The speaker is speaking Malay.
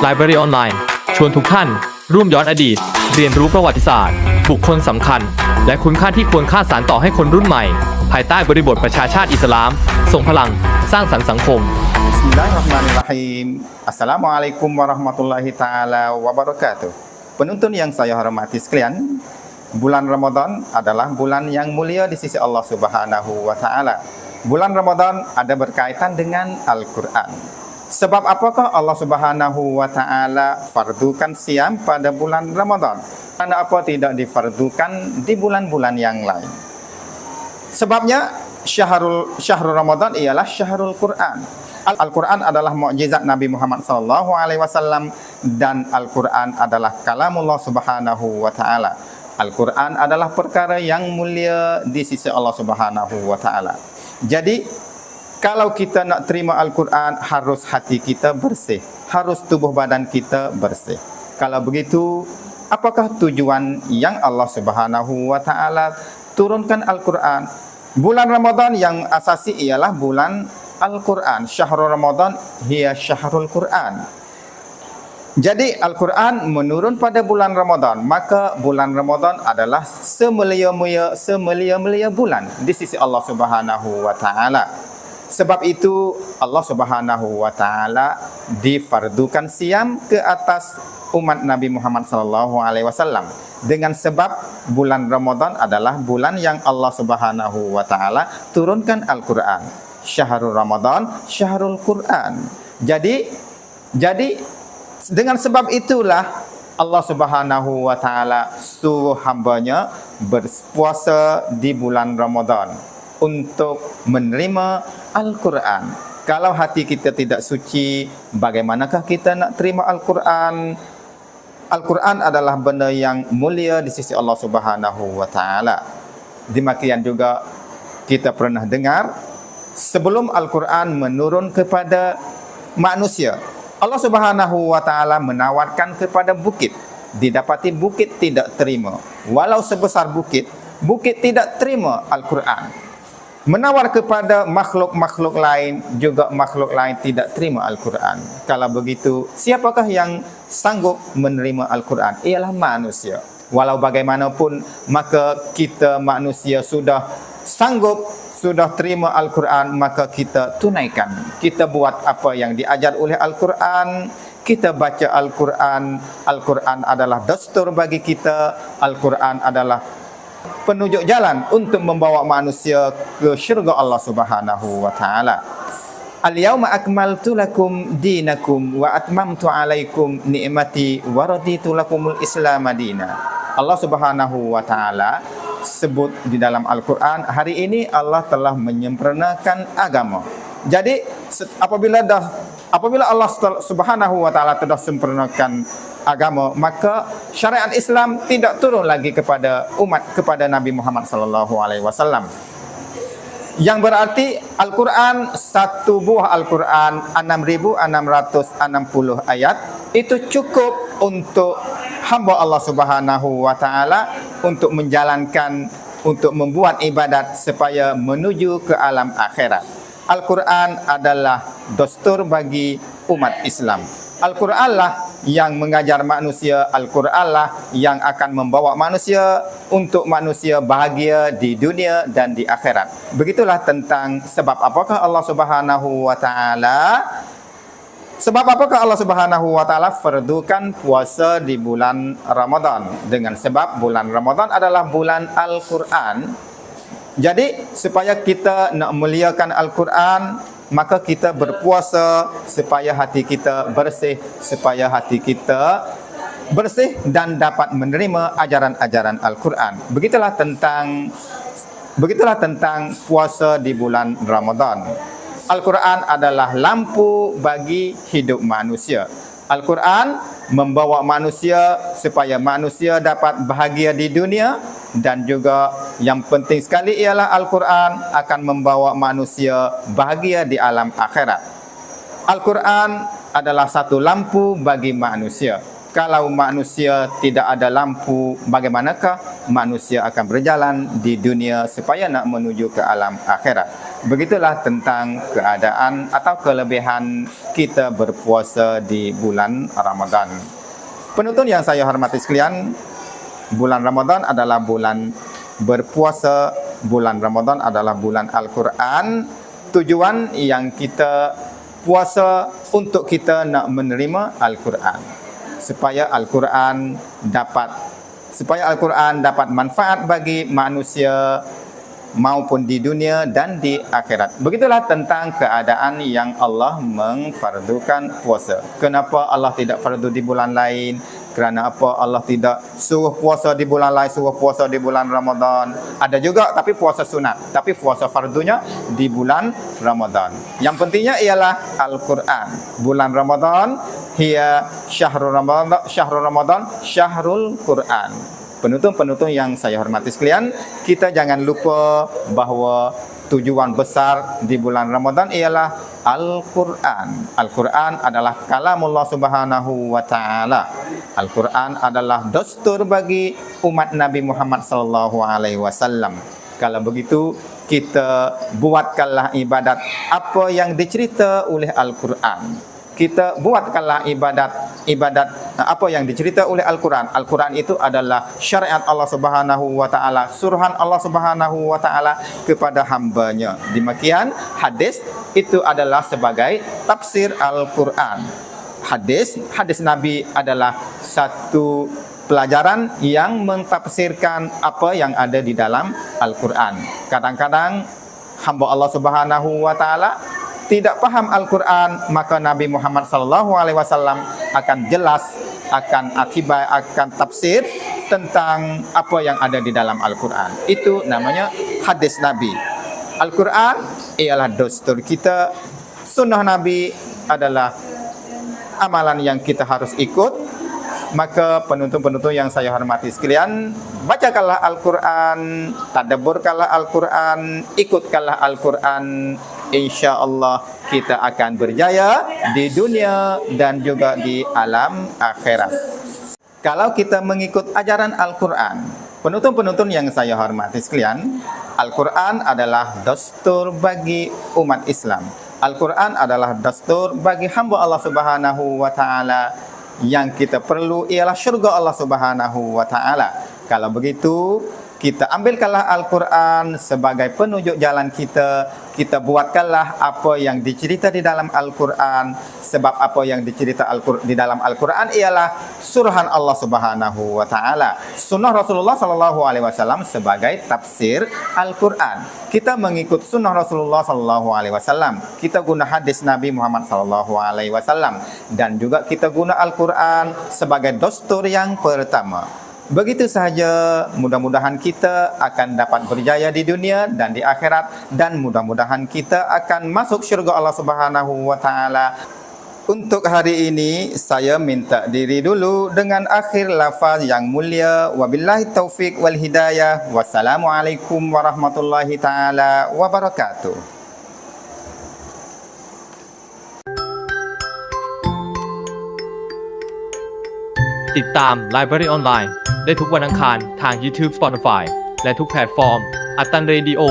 Library Online ชวนทุกท่านร่วมย้อนอดีต เรียนรู้ประวัติศาสตร์ บุคคลสำคัญ และคุณค่าที่ควรค่าสานต่อให้คนรุ่นใหม่ ภายใต้บริบทประชาชาติอิสลามส่งพลังสร้างสรรค์สังคม Bismillahirrahmanirrahim. Assalamualaikum warahmatullahi taala wabarakatuh. Penuntun yang saya hormati sekalian, bulan Ramadan adalah bulan yang mulia di sisi Allah Subhanahu wa taala. Bulan Ramadan ada berkaitan dengan Al-Qur'an. Sebab apakah Allah Subhanahu wa taala fardukan siam pada bulan Ramadan? Karena apa tidak difardukan di bulan-bulan yang lain? Sebabnya syahrul Ramadan ialah syahrul Quran. Al-Quran adalah mukjizat Nabi Muhammad SAW dan Al-Quran adalah kalamullah Subhanahu wa taala. Al-Quran adalah perkara yang mulia di sisi Allah Subhanahu wa taala. Jadi kalau kita nak terima Al-Quran, harus hati kita bersih, harus tubuh badan kita bersih. Kalau begitu, apakah tujuan yang Allah Subhanahu wa taala turunkan Al-Quran? Bulan Ramadan yang asasi ialah bulan Al-Quran. Syahrul Ramadan hiya syahrul Quran. Jadi Al-Quran menurun pada bulan Ramadan, maka bulan Ramadan adalah semulia-mulia bulan di sisi Allah Subhanahu wa taala. Sebab itu Allah Subhanahu wa taala difardukan siam ke atas umat Nabi Muhammad SAW dengan sebab bulan Ramadan adalah bulan yang Allah Subhanahu wa taala turunkan Al-Quran. Syahrul Ramadan, syahrul Quran. Jadi dengan sebab itulah Allah Subhanahu wa taala suruh hambanya berpuasa di bulan Ramadan untuk menerima Al-Quran. Kalau hati kita tidak suci, bagaimanakah kita nak terima Al-Quran? Al-Quran adalah benda yang mulia di sisi Allah Subhanahu wa taala. Demikian juga kita pernah dengar sebelum Al-Quran menurun kepada manusia, Allah Subhanahu wa taala menawarkan kepada bukit. Didapati bukit tidak terima. Walau sebesar bukit tidak terima Al-Quran. Menawar kepada makhluk-makhluk lain, juga makhluk lain tidak terima Al-Quran. Kalau begitu, siapakah yang sanggup menerima Al-Quran? Ialah manusia. Walau bagaimanapun, maka kita manusia sudah sanggup, sudah terima Al-Quran, maka kita tunaikan. Kita buat apa yang diajar oleh Al-Quran. Kita baca Al-Quran. Al-Quran adalah dastur bagi kita. Al-Quran adalah penunjuk jalan untuk membawa manusia ke syurga Allah Subhanahu wa taala. Al-yauma akmaltu lakum dinakum wa atmamtu alaikum ni'mati wa raditu lakumul Islam madina. Allah Subhanahu wa taala sebut di dalam Al-Quran, hari ini Allah telah menyempurnakan agama. Jadi apabila Allah Subhanahu wa taala telah sempurnakan agama, maka syariat Islam tidak turun lagi kepada Nabi Muhammad SAW. Yang berarti Al-Quran, satu buah Al-Quran 6.660 ayat itu cukup untuk hamba Allah Subhanahu wa taala untuk menjalankan, untuk membuat ibadat supaya menuju ke alam akhirat. Al-Quran adalah dastur bagi umat Islam. Al-Quran lah yang mengajar manusia, Al-Quran lah yang akan membawa manusia untuk manusia bahagia di dunia dan di akhirat. Begitulah tentang sebab apakah Allah Subhanahu wa taala fardukan puasa di bulan Ramadan, dengan sebab bulan Ramadan adalah bulan Al-Quran. Jadi supaya kita nak muliakan Al-Quran, maka kita berpuasa supaya hati kita bersih, dan dapat menerima ajaran-ajaran Al-Quran. Begitulah tentang puasa di bulan Ramadan. Al-Quran adalah lampu bagi hidup manusia. Al-Quran membawa manusia supaya manusia dapat bahagia di dunia, dan juga yang penting sekali ialah Al-Quran akan membawa manusia bahagia di alam akhirat. Al-Quran adalah satu lampu bagi manusia. Kalau manusia tidak ada lampu, bagaimanakah manusia akan berjalan di dunia supaya nak menuju ke alam akhirat? Begitulah tentang keadaan atau kelebihan kita berpuasa di bulan Ramadan. Penonton yang saya hormati sekalian, bulan Ramadan adalah bulan berpuasa, bulan Ramadan adalah bulan Al-Quran. Tujuan yang kita puasa untuk kita nak menerima Al-Quran, supaya Al-Quran dapat manfaat bagi manusia maupun di dunia dan di akhirat. Begitulah tentang keadaan yang Allah mengfardukan puasa. Kenapa Allah tidak fardu di bulan lain? Kerana apa Allah tidak suruh puasa di bulan lain, suruh puasa di bulan Ramadan? Ada juga tapi puasa sunat, tapi puasa fardunya di bulan Ramadan. Yang pentingnya ialah Al-Quran. Bulan Ramadan hiya syahrul Ramadan, syahrul Quran. Penonton-penonton yang saya hormati sekalian, kita jangan lupa bahawa tujuan besar di bulan Ramadan ialah Al-Quran. Al-Quran adalah kalamullah subhanahu wa ta'ala. Al-Quran adalah dastur bagi umat Nabi Muhammad sallallahu alaihi wasallam. Kalau begitu, kita buatkanlah ibadat apa yang dicerita oleh Al-Quran. Kita buatkanlah ibadat apa yang dicerita oleh Al-Quran. Al-Quran itu adalah syariat Allah Subhanahu wa taala, suruhan Allah Subhanahu wa taala kepada hamba-Nya. Demikian hadis itu adalah sebagai tafsir Al-Quran. Hadis Nabi adalah satu pelajaran yang mentafsirkan apa yang ada di dalam Al-Quran. Kadang-kadang hamba Allah Subhanahu wa taala tidak paham Al-Quran, maka Nabi Muhammad sallallahu alaihi wasallam akan jelas, akan tafsir tentang apa yang ada di dalam Al-Quran. Itu namanya hadis Nabi. Al-Quran ialah dastur kita, sunnah Nabi adalah amalan yang kita harus ikut. Maka penonton-penonton yang saya hormati sekalian, bacakanlah Al-Quran, tadabburkanlah Al-Quran, ikutkanlah Al-Quran. InsyaAllah kita akan berjaya di dunia dan juga di alam akhirat. Kalau kita mengikut ajaran Al-Quran, penonton-penonton yang saya hormati sekalian, Al-Quran adalah dastur bagi umat Islam. Al-Quran adalah dastur bagi hamba Allah Subhanahu wa ta'ala. Yang kita perlu ialah syurga Allah Subhanahu wa ta'ala. Kalau begitu, kita ambilkanlah Al-Quran sebagai penunjuk jalan kita. Kita buatkanlah apa yang dicerita di dalam Al-Quran. Sebab apa yang dicerita di dalam Al-Quran ialah suruhan Allah Subhanahu wa ta'ala. Sunnah Rasulullah sallallahu alaihi wasallam sebagai tafsir Al-Quran. Kita mengikut sunnah Rasulullah sallallahu alaihi wasallam. Kita guna hadis Nabi Muhammad sallallahu alaihi wasallam. Dan juga kita guna Al-Quran sebagai dastur yang pertama. Begitu sahaja, mudah-mudahan kita akan dapat berjaya di dunia dan di akhirat, dan mudah-mudahan kita akan masuk syurga Allah Subhanahu wa taala. Untuk hari ini saya minta diri dulu dengan akhir lafaz yang mulia, wabillahi taufik wal hidayah. Wassalamualaikum warahmatullahi taala wabarakatuh.ติดตาม Library Online ได้ทุกวันอังคารทาง YouTube Spotify และทุกแพลตฟอร์มอัตตันเรดิโอ